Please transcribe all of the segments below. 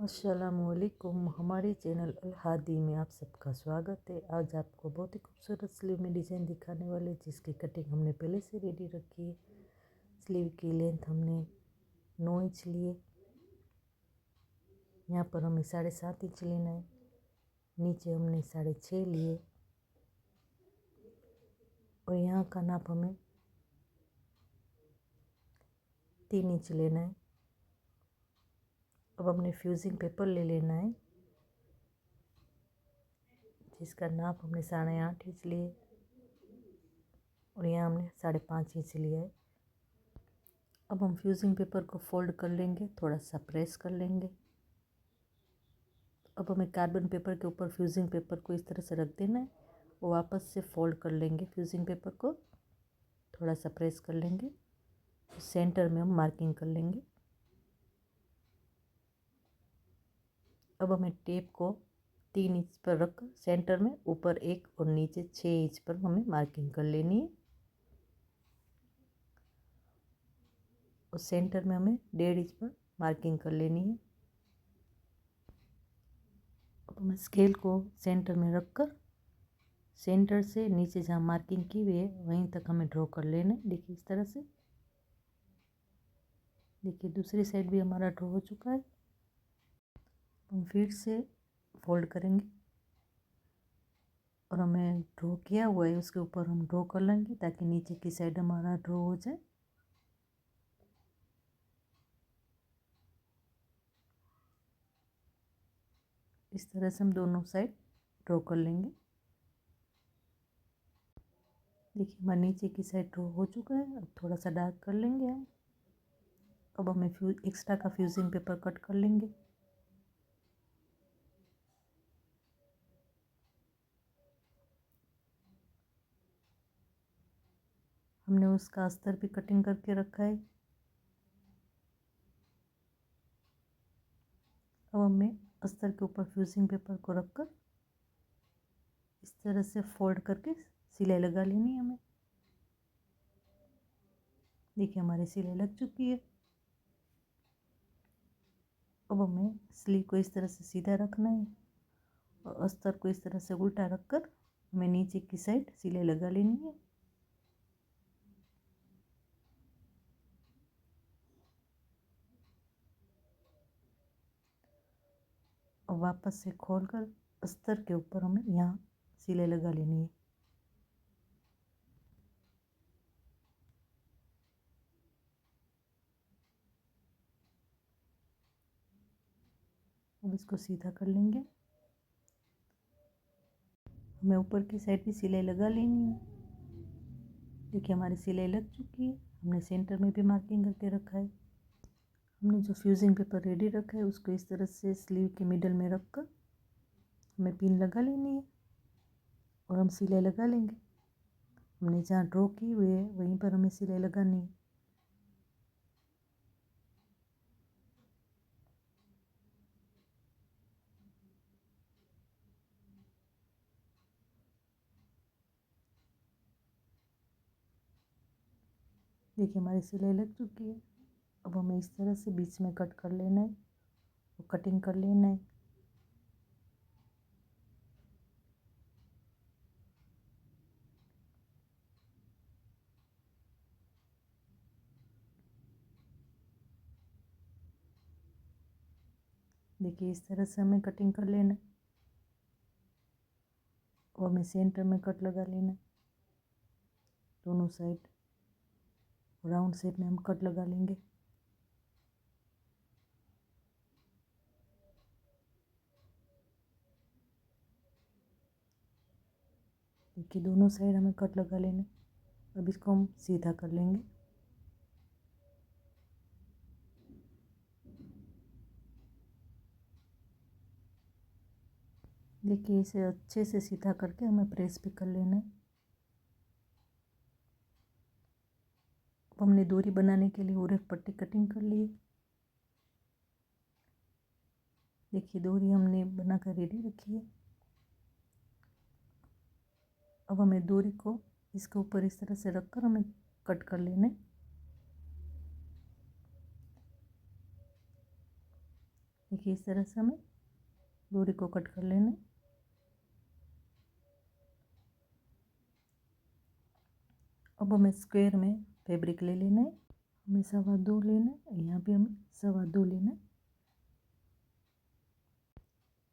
अस्सलामुअलैकुम। हमारे चैनल अल हादी में आप सबका स्वागत है। आज आपको बहुत ही खूबसूरत स्लीव में डिज़ाइन दिखाने वाले, जिसकी कटिंग हमने पहले से रेडी रखी है। स्लीव की लेंथ हमने 9 इंच लिए। यहाँ पर हमें 7.5 इंच लेना है। नीचे हमने 6.5 लिए और यहाँ का नाप हमें 3 इंच लेना है। अब हमने फ्यूजिंग पेपर ले लेना है, जिसका नाप हमने 8.5 इंच लिए और यहाँ हमने 5.5 इंच लिया है। अब हम फ्यूजिंग पेपर को फोल्ड कर लेंगे, थोड़ा सा प्रेस कर लेंगे। अब हमें कार्बन पेपर के ऊपर फ्यूजिंग पेपर को इस तरह से रख देना है और वापस से फोल्ड कर लेंगे। फ्यूजिंग पेपर को थोड़ा सा प्रेस कर लेंगे, सेंटर में हम मार्किंग कर लेंगे। अब हमें टेप को 3 इंच पर रख सेंटर में ऊपर 1 और नीचे 6 इंच पर हमें मार्किंग कर लेनी है और सेंटर में हमें 1.5 इंच पर मार्किंग कर लेनी है। अब हमें स्केल को सेंटर में रखकर सेंटर से नीचे जहाँ मार्किंग की हुई है वहीं तक हमें ड्रॉ कर लेना है। देखिए इस तरह से। देखिए दूसरी साइड भी हमारा ड्रॉ हो चुका है। हम फिर से फोल्ड करेंगे और हमें ड्रॉ किया हुआ है उसके ऊपर हम ड्रॉ कर लेंगे ताकि नीचे की साइड हमारा ड्रॉ हो जाए। इस तरह से हम दोनों साइड ड्रॉ कर लेंगे। देखिए हमारा नीचे की साइड ड्रॉ हो चुका है। अब थोड़ा सा डार्क कर लेंगे हम। अब हमें एक्स्ट्रा का फ्यूजिंग पेपर कट कर लेंगे। हमने उसका अस्तर भी कटिंग करके रखा है। अब हमें अस्तर के ऊपर फ्यूजिंग पेपर को रखकर इस तरह से फोल्ड करके सिलाई लगा लेनी है हमें। देखिए हमारी सिलाई लग चुकी है। अब हमें स्लीव को इस तरह से सीधा रखना है और अस्तर को इस तरह से उल्टा रखकर हमें नीचे की साइड सिलाई लगा लेनी है। और वापस से खोलकर अस्तर के ऊपर हमें यहाँ सिलाई लगा लेनी है। अब इसको सीधा कर लेंगे। हमें ऊपर की साइड भी सिलाई लगा लेनी है। देखिए हमारी सिलाई लग चुकी है। हमने सेंटर में भी मार्किंग करके रखा है। हमने जो फ्यूजिंग पेपर रेडी रखा है उसको इस तरह से स्लीव के मिडल में रखकर हमें पिन लगा लेनी है और हम सिलाई लगा लेंगे। हमने जहाँ ड्रॉ की हुई है वहीं पर हमें सिलाई लगानी है। देखिए हमारी सिलाई लग चुकी है। अब हमें इस तरह से बीच में कट कर लेना है और कटिंग कर लेना है। देखिए इस तरह से हमें कटिंग कर लेना है और हमें सेंटर में कट लगा लेना है। दोनों साइड राउंड शेप में हम कट लगा लेंगे। देखिए दोनों साइड हमें कट लगा लेना है। अब इसको हम सीधा कर लेंगे। देखिए इसे अच्छे से सीधा करके हमें प्रेस भी कर लेना है। अब हमने दूरी बनाने के लिए और एक पट्टी कटिंग कर ली है। देखिए दूरी हमने बनाकर रेडी रखी है। अब हमें दूरी को इसके ऊपर इस तरह से रखकर हमें कट कर लेना है। देखिए इस तरह से हमें डोरी को कट कर लेना है। अब हमें स्क्वायर में फैब्रिक ले लेना है। हमें 2.25 लेना है, यहाँ पे हमें 2.25 लेना है।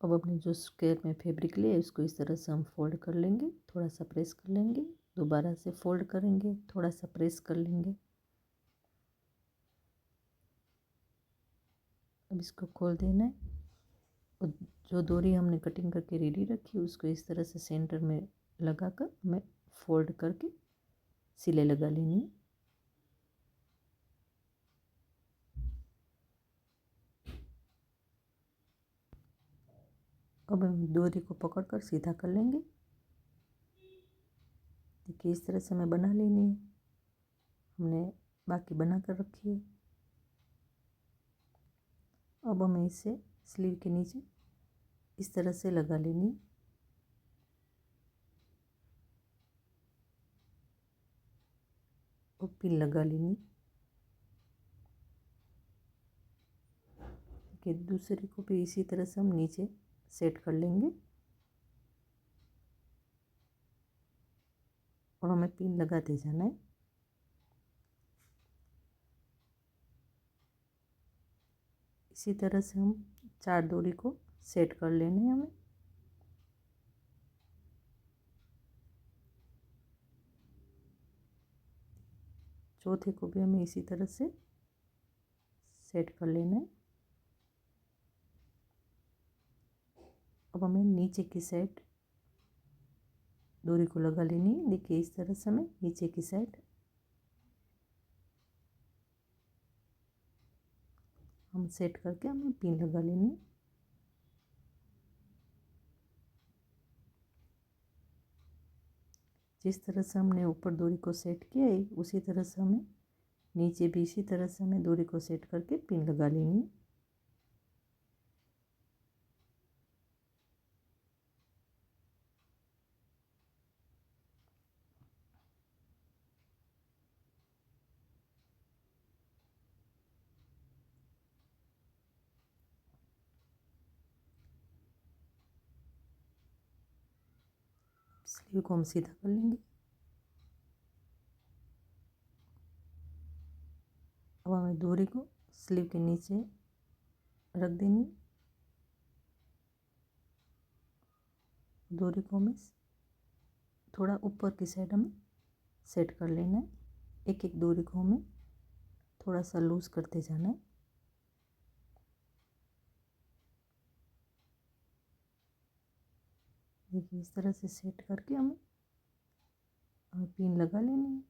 अब अपने जो स्क्वायर में फैब्रिक लिए उसको इस तरह से हम फोल्ड कर लेंगे, थोड़ा सा प्रेस कर लेंगे, दोबारा से फोल्ड करेंगे, थोड़ा सा प्रेस कर लेंगे। अब इसको खोल देना है और जो डोरी हमने कटिंग करके रेडी रखी है उसको इस तरह से सेंटर में लगाकर हमें फोल्ड करके सिलाई लगा लेनी है। अब हम डोरी को पकड़कर सीधा कर लेंगे। देखिए इस तरह से हमें बना लेनी है। हमने बाकी बना कर रखी है। अब हमें इसे स्लीव के नीचे इस तरह से लगा लेनी है। और पिन लगा लेनी। देखिए दूसरे को भी इसी तरह से हम नीचे सेट कर लेंगे और हमें पिन लगाते जाना है। इसी तरह से हम 4 डोरी को सेट कर लेने हैं हमें। चौथे को भी हमें इसी तरह से सेट कर लेना है। अब हमें नीचे की साइड डोरी को लगा लेनी है। देखिए इस तरह से हमें नीचे की साइड हम सेट करके हमें पिन लगा लेनी है। जिस तरह से हमने ऊपर डोरी को सेट किया है उसी तरह से हमें नीचे भी इसी तरह से हमें डोरी को सेट करके पिन लगा लेनी है। स्लीव को हम सीधा कर लेंगे। अब हमें डोरी को स्लीव के नीचे रख देनी। डोरी को हमें थोड़ा ऊपर की साइड हमें सेट कर लेना है। एक एक डोरी को हमें थोड़ा सा लूज करते जाना है। देखिए इस तरह से सेट करके हमें पिन लगा लेनी है।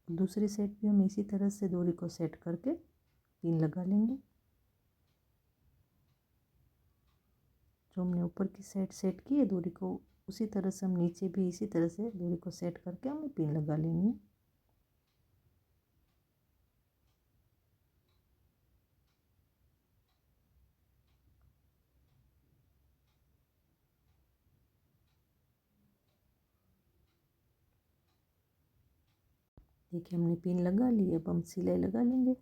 दूसरी साइड भी हम इसी तरह से डोरी को सेट करके पिन लगा लेंगे। जो हमने ऊपर की साइड सेट की है डोरी को उसी तरह से हम नीचे भी इसी तरह से डोरी को सेट करके हमें पिन लगा लेनी है। देखिए हमने पिन लगा ली। अब हम सिलाई लगा लेंगे।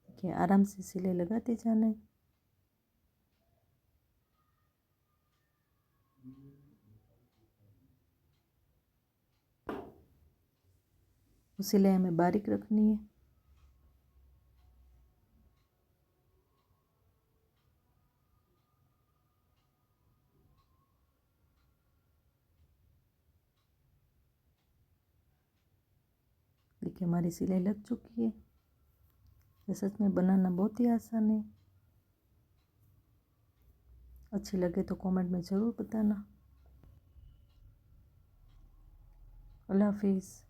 देखिए आराम से सिलाई लगाते जाना है। वो सिलाई हमें बारीक रखनी है। देखिए हमारी सिलाई लग चुकी है। ये सच में बनाना बहुत ही आसान है। अच्छी लगे तो कमेंट में ज़रूर बताना। अल्लाह हाफिज़।